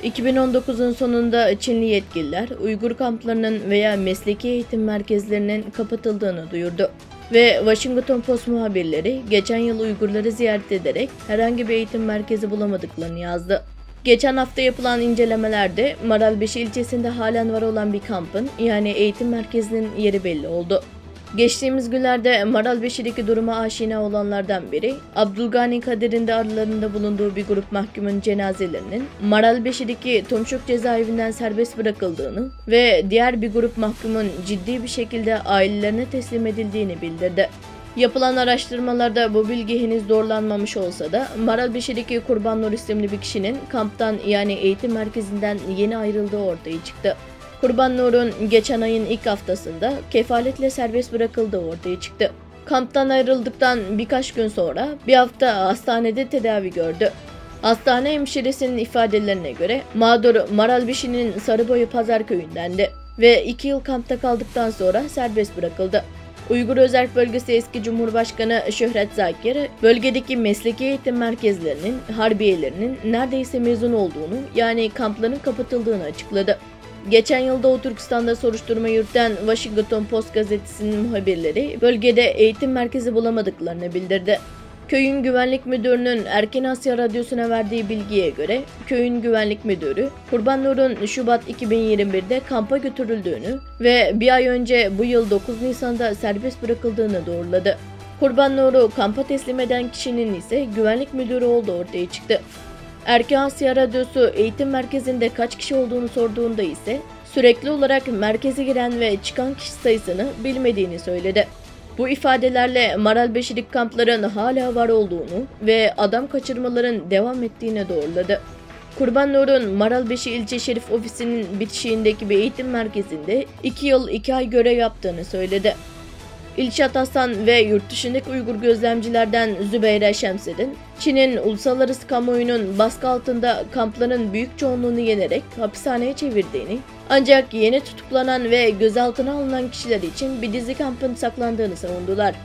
2019'un sonunda Çinli yetkililer Uygur kamplarının veya mesleki eğitim merkezlerinin kapatıldığını duyurdu. Ve Washington Post muhabirleri geçen yıl Uygurları ziyaret ederek herhangi bir eğitim merkezi bulamadıklarını yazdı. Geçen hafta yapılan incelemelerde Maralbeşi ilçesinde halen var olan bir kampın yani eğitim merkezinin yeri belli oldu. Geçtiğimiz günlerde Maralbeşi'deki duruma aşina olanlardan biri, Abdülgani Kadir'in de aralarında bulunduğu bir grup mahkumun cenazelerinin Maralbeşi'deki Tomşuk cezaevinden serbest bırakıldığını ve diğer bir grup mahkumun ciddi bir şekilde ailelerine teslim edildiğini bildirdi. Yapılan araştırmalarda bu bilgi henüz doğrulanmamış olsa da Maralbeşi'deki Kurban Nur isimli bir kişinin kamptan yani eğitim merkezinden yeni ayrıldığı ortaya çıktı. Kurban Nur'un geçen ayın ilk haftasında kefaletle serbest bırakıldığı ortaya çıktı. Kamptan ayrıldıktan birkaç gün sonra bir hafta hastanede tedavi gördü. Hastane hemşiresinin ifadelerine göre mağdur Maralbeşi'nin Sarıboyu Pazar köyündendi ve 2 yıl kampta kaldıktan sonra serbest bırakıldı. Uygur Özerk Bölgesi eski Cumhurbaşkanı Şöhret Zakir, bölgedeki mesleki eğitim merkezlerinin, harbiyelerinin neredeyse mezun olduğunu yani kampların kapatıldığını açıkladı. Geçen yıl Doğu Türkistan'da soruşturma yürüten Washington Post gazetesinin muhabirleri bölgede eğitim merkezi bulamadıklarını bildirdi. Köyün güvenlik müdürünün Erken Asya Radyosu'na verdiği bilgiye göre köyün güvenlik müdürü Kurban Nur'un Şubat 2021'de kampa götürüldüğünü ve bir ay önce bu yıl 9 Nisan'da serbest bırakıldığını doğruladı. Kurban Nur'u kampa teslim eden kişinin ise güvenlik müdürü olduğu ortaya çıktı. Erken Asya Radyosu eğitim merkezinde kaç kişi olduğunu sorduğunda ise sürekli olarak merkeze giren ve çıkan kişi sayısını bilmediğini söyledi. Bu ifadelerle Maralbeşi'lik kampların hala var olduğunu ve adam kaçırmaların devam ettiğini doğruladı. Kurban Nur'un Maralbeşi İlçe Şerif Ofisi'nin bitişiğindeki bir eğitim merkezinde 2 yıl 2 ay görev yaptığını söyledi. İlşat Hasan ve yurt dışındaki Uygur gözlemcilerden Zübeyre Şemsedin, Çin'in uluslararası kamuoyunun baskı altında kampların büyük çoğunluğunu yenerek hapishaneye çevirdiğini, ancak yeni tutuklanan ve gözaltına alınan kişiler için bir dizi kampın saklandığını savundular.